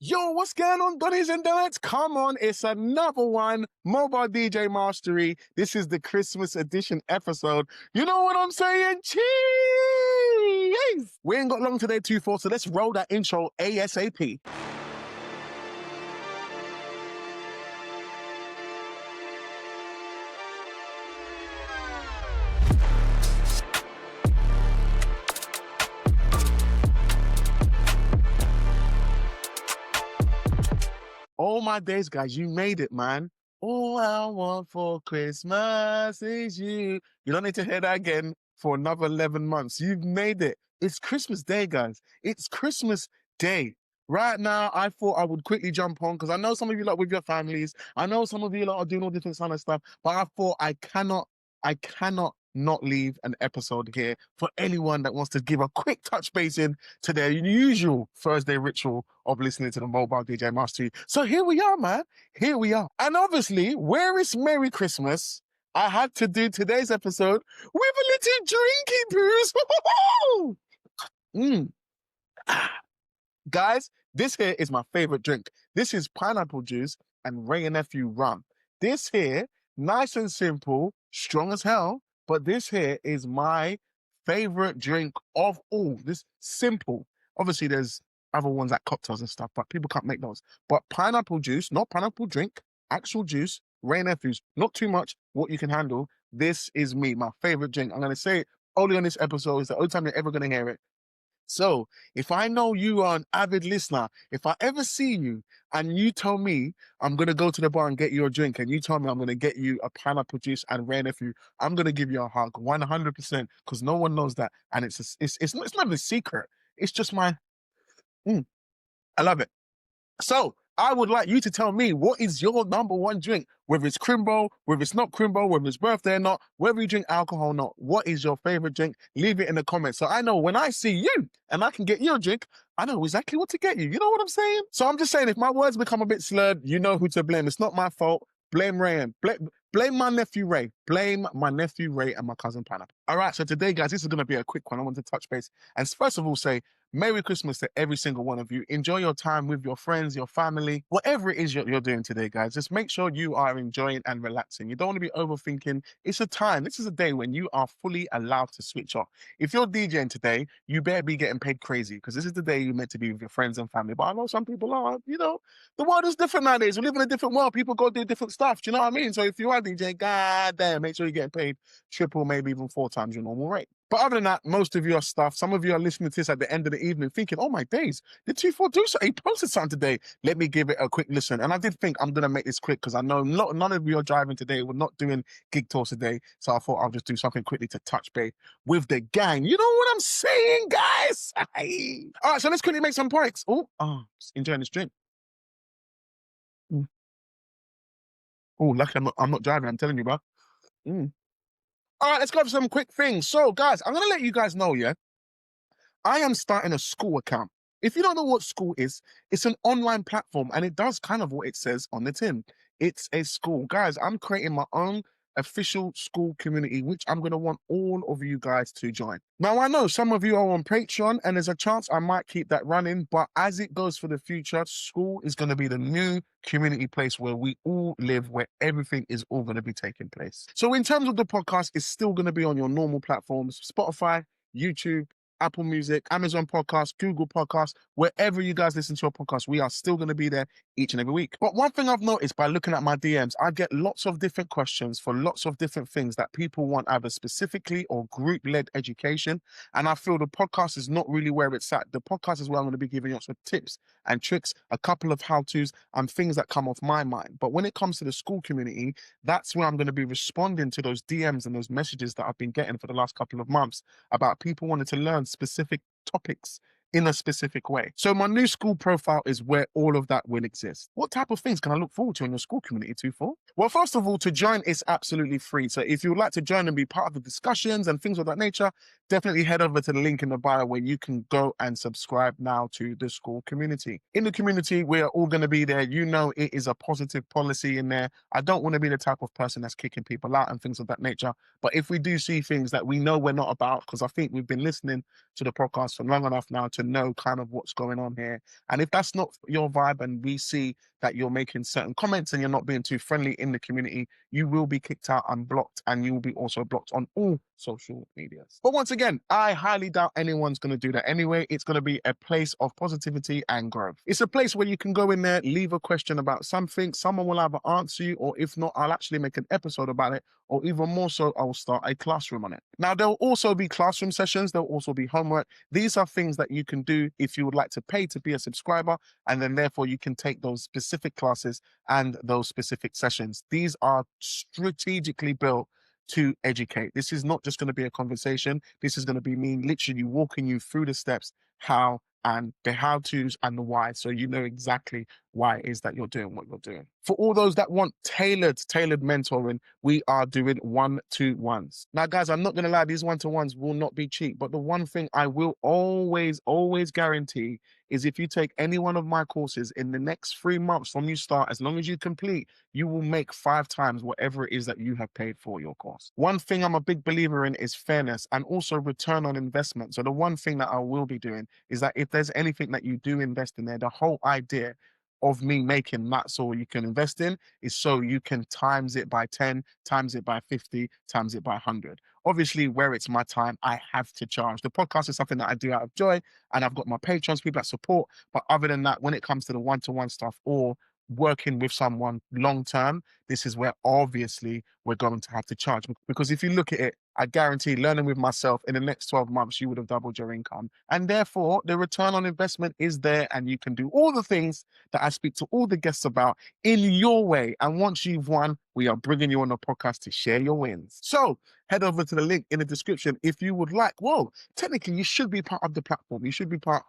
Yo, what's going on, Donnies and Donuts? Come on, it's another one. Mobile DJ Mastery. This is the Christmas edition episode. You know what I'm saying? Cheese! We ain't got long today, 2-4, so let's roll that intro ASAP. Oh my days, guys, you made it, man. All I want for Christmas is you. You don't need to hear that again for another 11 months. You've made it. It's Christmas Day, guys. It's Christmas Day. Right now, I thought I would quickly jump on because I know some of you lot with your families. I know some of you lot are doing all different kind of stuff, but I thought I cannot not leave an episode here for anyone that wants to give a quick touch base in to their usual Thursday ritual of listening to the Mobile DJ Mastery. So here we are, man. Here we are. And obviously, where is Merry Christmas? I had to do today's episode with a little drinky booze. Guys, this here is my favorite drink. This is pineapple juice and Ray and Nephew rum. This here, nice and simple, strong as hell, but this here is my favorite drink of all. This simple. Obviously, there's other ones like cocktails and stuff, but people can't make those. But pineapple juice, not pineapple drink, actual juice, Ray and Nephews, not too much, what you can handle. This is me, my favorite drink. I'm going to say it only on this episode. It's the only time you're ever going to hear it. So if I know you are an avid listener, if I ever see you and you tell me I'm going to go to the bar and get you a drink and you tell me I'm going to get you a pineapple juice and Ray Nephew, I'm going to give you a hug 100% because no one knows that. And it's not a secret. It's just I love it. So I would like you to tell me what is your number one drink, whether it's Crimbo, whether it's not Crimbo, whether it's birthday or not, whether you drink alcohol or not. What is your favorite drink? Leave it in the comments. So I know when I see you and I can get you a drink, I know exactly what to get you. You know what I'm saying? So I'm just saying, if my words become a bit slurred, you know who to blame. It's not my fault. Blame Ray and blame my nephew Ray. Blame my nephew Ray and my cousin Pineapple. All right, so today, guys, this is going to be a quick one. I want to touch base and first of all say Merry Christmas to every single one of you. Enjoy your time with your friends, your family, whatever it is you're doing today, guys. Just make sure you are enjoying and relaxing. You don't want to be overthinking. It's a time. This is a day when you are fully allowed to switch off. If you're DJing today, you better be getting paid crazy because this is the day you're meant to be with your friends and family. But I know some people are, the world is different nowadays. We live in a different world. People go do different stuff. Do you know what I mean? So if you are DJing, goddamn, make sure you're getting paid triple, maybe even 4 times your normal rate. But other than that, most of you are stuffed. Some of you are listening to this at the end of the evening thinking, oh my days, did 2-4 do so? He posted something today. Let me give it a quick listen. And I did think I'm going to make this quick because I know none of you are driving today. We're not doing gig tours today. So I thought I'll just do something quickly to touch base with the gang. You know what I'm saying, guys? All right, so let's quickly make some points. Just enjoying this drink. Oh, lucky I'm not driving, I'm telling you, bro. All right, let's go for some quick things. So, guys, I'm going to let you guys know, yeah, I am starting a school account. If you don't know what school is, it's an online platform and it does kind of what it says on the tin. It's a school. Guys, I'm creating my own official school community, which I'm going to want all of you guys to join. Now, I know some of you are on Patreon and there's a chance I might keep that running, but as it goes for the future, school is going to be the new community place where we all live, where everything is all going to be taking place. So in terms of the podcast, it's still going to be on your normal platforms, Spotify, YouTube, Apple Music, Amazon Podcasts, Google Podcasts, wherever you guys listen to your podcast, we are still going to be there each and every week. But one thing I've noticed by looking at my DMs, I get lots of different questions for lots of different things that people want either specifically or group-led education. And I feel the podcast is not really where it's at. The podcast is where I'm going to be giving you some tips and tricks, a couple of how-tos and things that come off my mind. But when it comes to the school community, that's where I'm going to be responding to those DMs and those messages that I've been getting for the last couple of months about people wanting to learn specific topics in a specific way. So my new school profile is where all of that will exist. What type of things can I look forward to in your school community, 2-4? Well, first of all, to join is absolutely free. So if you would like to join and be part of the discussions and things of that nature, definitely head over to the link in the bio where you can go and subscribe now to the school community. In the community, we're all going to be there. You know, it is a positive policy in there. I don't want to be the type of person that's kicking people out and things of that nature. But if we do see things that we know we're not about, because I think we've been listening to the podcast for long enough now to know kind of what's going on here. And if that's not your vibe and we see that you're making certain comments and you're not being too friendly in the community, you will be kicked out and blocked, and you will be also blocked on all social medias. But once again, I highly doubt anyone's going to do that anyway. It's going to be a place of positivity and growth. It's a place where you can go in there, leave a question about something, someone will either answer you, or if not, I'll actually make an episode about it, or even more so, I'll start a classroom on it. Now, there'll also be classroom sessions, there'll also be homework. These are things that you can do if you would like to pay to be a subscriber, and then therefore you can take those specific classes and those specific sessions. These are strategically built to educate. This is not just going to be a conversation. This is going to be me literally walking you through the steps, how and the how-tos and the why, so you know exactly why it is that you're doing what you're doing. For all those that want tailored mentoring, we are doing one-to-ones. Now, guys, I'm not going to lie, these one-to-ones will not be cheap, but the one thing I will always guarantee is if you take any one of my courses in the next 3 months from you start, as long as you complete, you will make 5 times whatever it is that you have paid for your course. One thing I'm a big believer in is fairness and also return on investment. So the one thing that I will be doing is that if there's anything that you do invest in there, the whole idea of me making that's all you can invest in is so you can times it by 10, times it by 50, times it by 100. Obviously, where it's my time, I have to charge. The podcast is something that I do out of joy, and I've got my patrons, people that support. But other than that, when it comes to the one-to-one stuff or working with someone long term, this is where obviously we're going to have to charge. Because if you look at it, I guarantee learning with myself in the next 12 months, you would have doubled your income. And therefore, the return on investment is there, and you can do all the things that I speak to all the guests about in your way. And once you've won, we are bringing you on the podcast to share your wins. So head over to the link in the description if you would like. Well, technically, you should be part of the platform. You should be part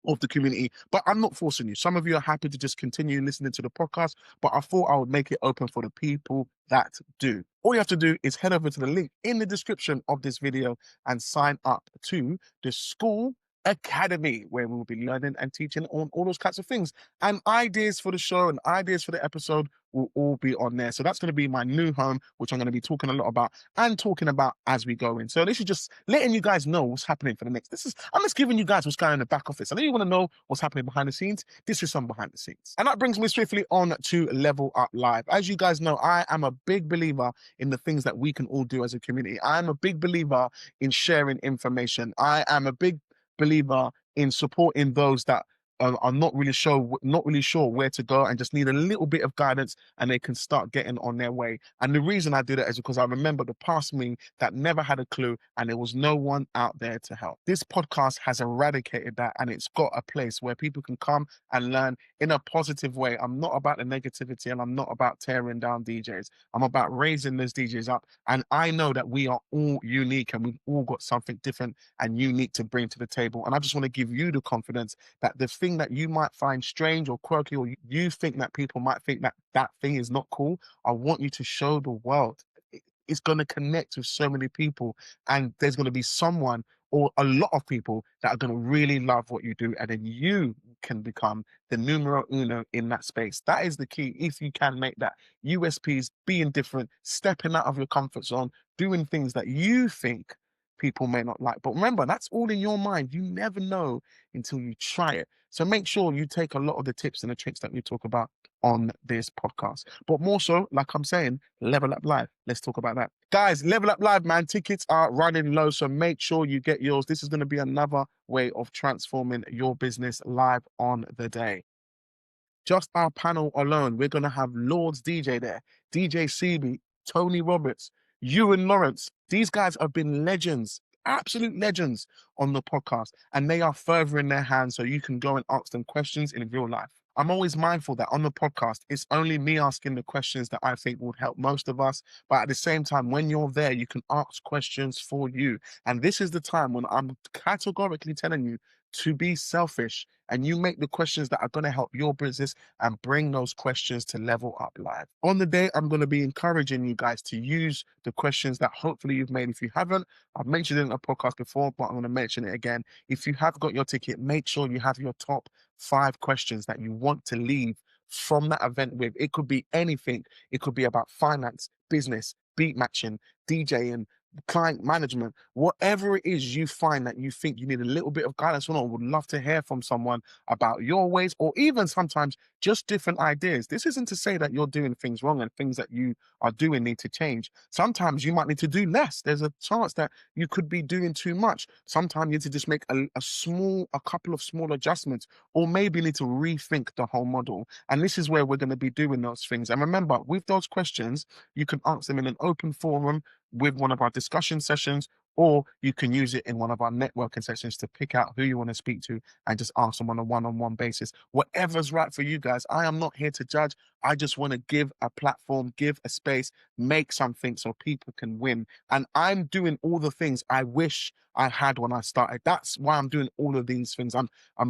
of the community, but I'm not forcing you. Some of you are happy to just continue listening to the podcast, but I thought I would make it open for the people that do. All you have to do is head over to the link in the description of this video and sign up to the School Academy, where we will be learning and teaching on all those kinds of things. And ideas for the show and ideas for the episode will all be on there. So that's going to be my new home, which I'm going to be talking a lot about and talking about as we go in. So this is just letting you guys know what's happening for the next. I'm just giving you guys what's going on in the back office. I know you want to know what's happening behind the scenes. This is some behind the scenes. And that brings me swiftly on to Level Up Live. As you guys know, I am a big believer in the things that we can all do as a community. I'm a big believer in sharing information. I am a big believer in supporting those that are not really sure where to go and just need a little bit of guidance, and they can start getting on their way. And the reason I do that is because I remember the past me that never had a clue, and there was no one out there to help. This podcast has eradicated that, and it's got a place where people can come and learn in a positive way. I'm not about the negativity, and I'm not about tearing down DJs. I'm about raising those DJs up. And I know that we are all unique, and we've all got something different and unique to bring to the table. And I just want to give you the confidence that the thing that you might find strange or quirky, or you think that people might think that that thing is not cool, I want you to show the world. It's going to connect with so many people, and there's going to be someone or a lot of people that are going to really love what you do, and then you can become the numero uno in that space. That is the key. If you can make that USPs, being different, stepping out of your comfort zone, doing things that you think people may not like. But remember, that's all in your mind. You never know until you try it. So make sure you take a lot of the tips and the tricks that we talk about on this podcast. But more so, like I'm saying, Level Up Live. Let's talk about that. Guys, Level Up Live, man, tickets are running low, so make sure you get yours. This is going to be another way of transforming your business live on the day. Just our panel alone, we're going to have Lords DJ there, DJ CB, Tony Roberts, Ewan Lawrence. These guys have been legends, absolute legends on the podcast, and they are further in their hands, so you can go and ask them questions in real life. I'm always mindful that on the podcast, it's only me asking the questions that I think would help most of us. But at the same time, when you're there, you can ask questions for you. And this is the time when I'm categorically telling you, to be selfish, and you make the questions that are going to help your business and bring those questions to Level Up Live. On the day, I'm going to be encouraging you guys to use the questions that hopefully you've made. If you haven't, I've mentioned it in a podcast before, but I'm going to mention it again. If you have got your ticket, make sure you have your top 5 questions that you want to leave from that event with. It could be anything. It could be about finance, business, beat matching, DJing, client management, whatever it is you find that you think you need a little bit of guidance on, or would love to hear from someone about your ways, or even sometimes just different ideas. This isn't to say that you're doing things wrong and things that you are doing need to change. Sometimes you might need to do less. There's a chance that you could be doing too much. Sometimes you need to just make a couple of small adjustments, or maybe you need to rethink the whole model. And this is where we're going to be doing those things. And remember, with those questions, you can ask them in an open forum with one of our discussion sessions, or you can use it in one of our networking sessions to pick out who you want to speak to and just ask them on a one-on-one basis. Whatever's right for you guys. I am not here to judge. I just want to give a platform, give a space, make something so people can win. And I'm doing all the things I wish I had when I started. That's why I'm doing all of these things. I'm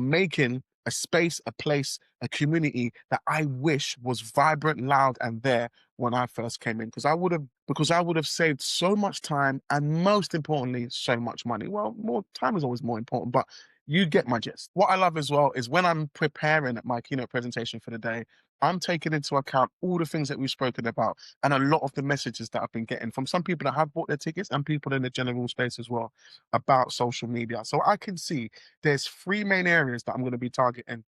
making a space, a place, a community that I wish was vibrant, loud, and there when I first came in, because I would have saved so much time, and most importantly, so much money. Well, more time is always more important, but you get my gist. What I love as well is when I'm preparing my keynote presentation for the day, I'm taking into account all the things that we've spoken about and a lot of the messages that I've been getting from some people that have bought their tickets and people in the general space as well about social media. So I can see there's 3 main areas that I'm going to be targeting.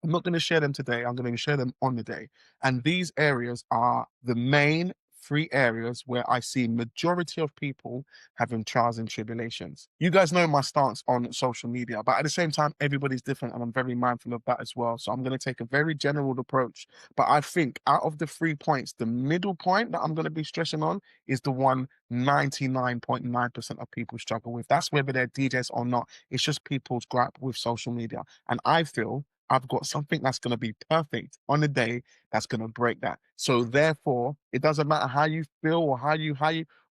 I'm not going to share them today. I'm going to share them on the day. And these areas are the main 3 areas where I see majority of people having trials and tribulations. You guys know my stance on social media, but at the same time, everybody's different, and I'm very mindful of that as well. So I'm going to take a very general approach. But I think out of the 3 points, the middle point that I'm going to be stressing on is the one 99.9% of people struggle with. That's whether they're DJs or not. It's just people's gripe with social media. And I feel I've got something that's going to be perfect on the day that's going to break that. So therefore, it doesn't matter how you feel or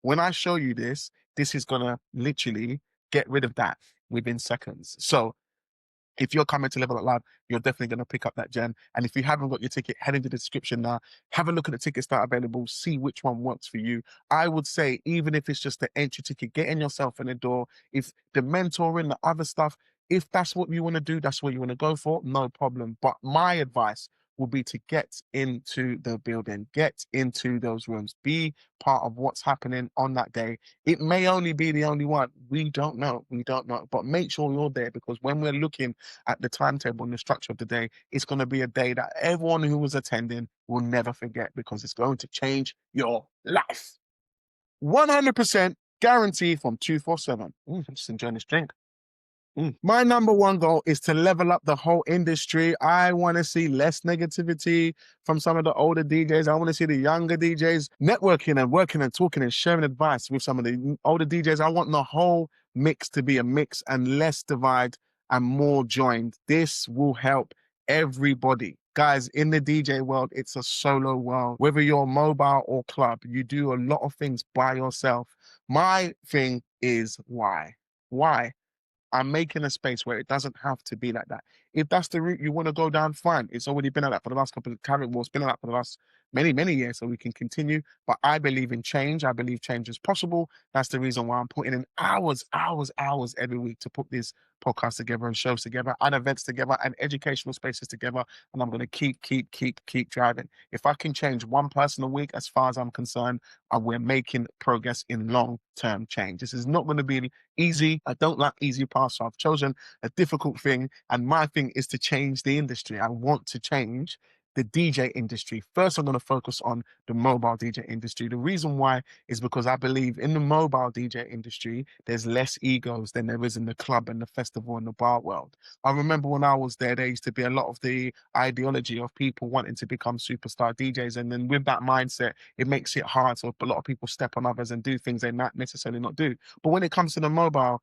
when I show you this, this is going to literally get rid of that within seconds. So if you're coming to Level Up Live, you're definitely going to pick up that gem. And if you haven't got your ticket, head into the description now. Have a look at the tickets that are available. See which one works for you. I would say, even if it's just the entry ticket, getting yourself in the door. If the mentoring, the other stuff, if that's what you want to do, that's what you want to go for, no problem. But my advice will be to get into the building, get into those rooms, be part of what's happening on that day. It may only be the only one. We don't know. We don't know. But make sure you're there, because when we're looking at the timetable and the structure of the day, it's going to be a day that everyone who was attending will never forget, because it's going to change your life. 100% guarantee from 247. I'm just enjoying this drink. My number one goal is to level up the whole industry. I want to see less negativity from some of the older DJs. I want to see the younger DJs networking and working and talking and sharing advice with some of the older DJs. I want the whole mix to be a mix and less divide and more joined. This will help everybody. Guys, in the DJ world, it's a solo world. Whether you're mobile or club, you do a lot of things by yourself. My thing is why? Why? I'm making a space where it doesn't have to be like that. If that's the route you want to go down, fine. It's already been like that for the last couple of current wars, been like that for the last many, many years, so we can continue. But I believe in change. I believe change is possible. That's the reason why I'm putting in hours every week to put these podcasts together and shows together and events together and educational spaces together. And I'm going to keep driving. If I can change one person a week, as far as I'm concerned, we're making progress in long-term change. This is not going to be easy. I don't like easy paths, so I've chosen a difficult thing, and my thing is to change the industry. I want to change the DJ industry. First, I'm going to focus on the mobile DJ industry. The reason why is because I believe in the mobile DJ industry, there's less egos than there is in the club and the festival and the bar world. I remember when I was there used to be a lot of the ideology of people wanting to become superstar DJs. And then with that mindset, it makes it hard. So a lot of people step on others and do things they not necessarily not do. But when it comes to the mobile,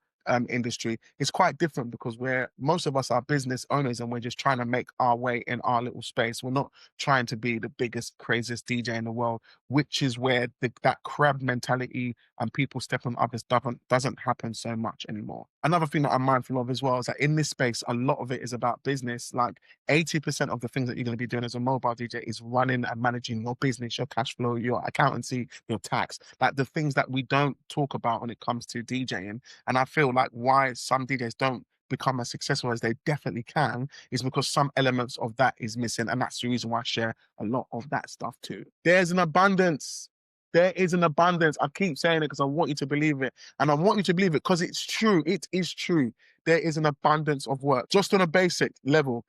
industry, it's quite different because most of us are business owners and we're just trying to make our way in our little space. We're not trying to be the biggest, craziest DJ in the world, which is where that crab mentality and people step on others doesn't happen so much anymore. Another thing that I'm mindful of as well is that in this space, a lot of it is about business. Like 80% of the things that you're going to be doing as a mobile DJ is running and managing your business, your cash flow, your accountancy, your tax, like the things that we don't talk about when it comes to DJing. And I feel like why some DJs don't become as successful as they definitely can is because some elements of that is missing. And that's the reason why I share a lot of that stuff too. There's an abundance. There is an abundance. I keep saying it because I want you to believe it. And I want you to believe it because it's true. It is true. There is an abundance of work. Just on a basic level,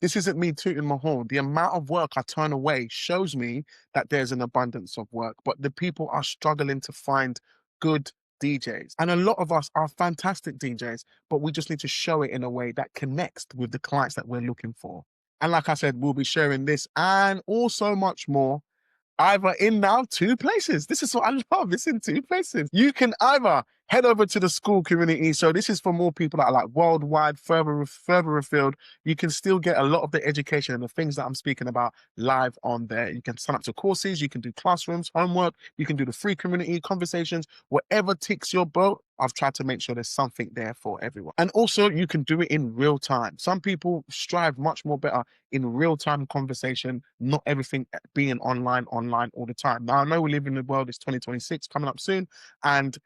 this isn't me tooting my horn. The amount of work I turn away shows me that there's an abundance of work, but the people are struggling to find good DJs. And a lot of us are fantastic DJs, but we just need to show it in a way that connects with the clients that we're looking for. And like I said, we'll be sharing this and also much more either in now 2 places. This is what I love. It's in 2 places. You can either head over to the school community. So this is for more people that are like worldwide, further afield. You can still get a lot of the education and the things that I'm speaking about live on there. You can sign up to courses. You can do classrooms, homework. You can do the free community conversations. Whatever ticks your boat, I've tried to make sure there's something there for everyone. And also you can do it in real time. Some people strive much more better in real-time conversation, not everything being online all the time. Now, I know we live in the world, it's 2026 coming up soon, and,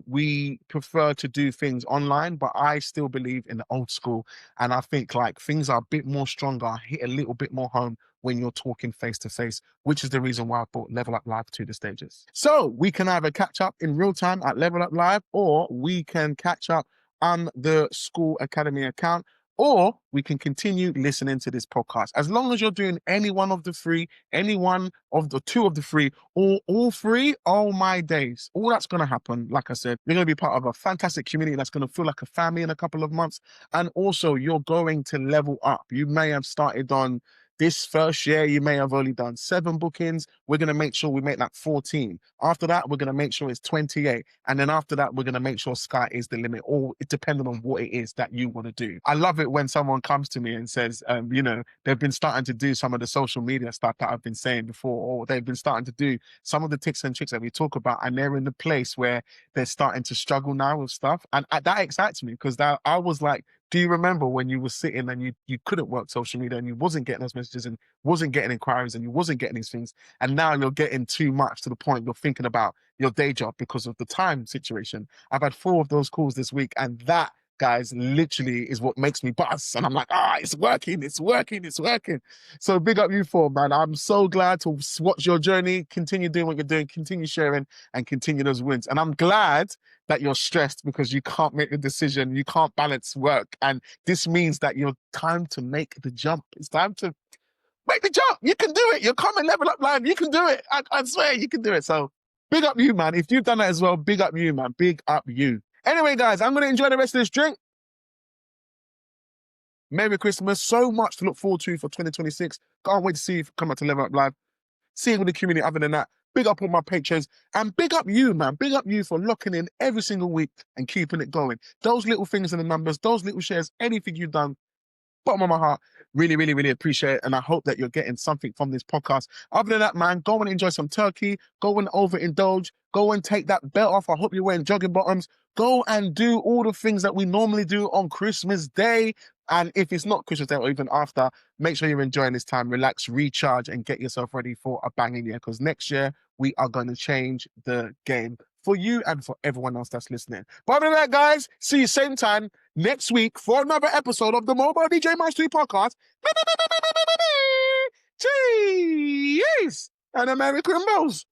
we prefer to do things online, but I still believe in the old school, and I think, like, things are a bit more stronger, hit a little bit more home when you're talking face-to-face, which is the reason why I brought Level Up Live to the stages. So we can either catch up in real time at Level Up Live, or we can catch up on the School Academy account, or we can continue listening to this podcast. As long as you're doing any one of the three, any one of the two of the three, or all three, oh my days. All that's going to happen, like I said, you're going to be part of a fantastic community that's going to feel like a family in a couple of months. And also, you're going to level up. You may have started on this first year, you may have only done 7 bookings. We're going to make sure we make that 14. After that, we're going to make sure it's 28. And then after that, we're going to make sure sky is the limit, or it depending on what it is that you want to do. I love it when someone comes to me and says, they've been starting to do some of the social media stuff that I've been saying before, or they've been starting to do some of the tips and tricks that we talk about, and they're in the place where they're starting to struggle now with stuff. And that excites me because I was like, do you remember when you were sitting and you couldn't work social media and you wasn't getting those messages and wasn't getting inquiries and you wasn't getting these things, and now you're getting too much to the point you're thinking about your day job because of the time situation? I've had 4 of those calls this week, and that, guys, literally is what makes me buzz. And I'm like, it's working. So big up you 4, man. I'm so glad to watch your journey. Continue doing what you're doing, continue sharing, and continue those wins. And I'm glad that you're stressed because you can't make the decision, you can't balance work. And this means that you're time to make the jump. It's time to make the jump. You can do it. You're coming Level Up Live. You can do it. I swear you can do it. So big up you, man. If you've done that as well, big up you, man. Big up you. Anyway, guys, I'm going to enjoy the rest of this drink. Merry Christmas. So much to look forward to for 2026. Can't wait to see you come out to Level Up Live. Seeing with the community. Other than that, big up all my patrons. And big up you, man. Big up you for locking in every single week and keeping it going. Those little things in the numbers, those little shares, anything you've done, bottom of my heart, really, really, really appreciate it. And I hope that you're getting something from this podcast. Other than that, man, go and enjoy some turkey. Go and overindulge. Go and take that belt off. I hope you're wearing jogging bottoms. Go and do all the things that we normally do on Christmas Day. And if it's not Christmas Day or even after, make sure you're enjoying this time. Relax, recharge, and get yourself ready for a banging year. Because next year, we are going to change the game for you and for everyone else that's listening. But other than that, guys, see you same time next week for another episode of the Mobile DJ Mastery Podcast. Cheers! And American Bells.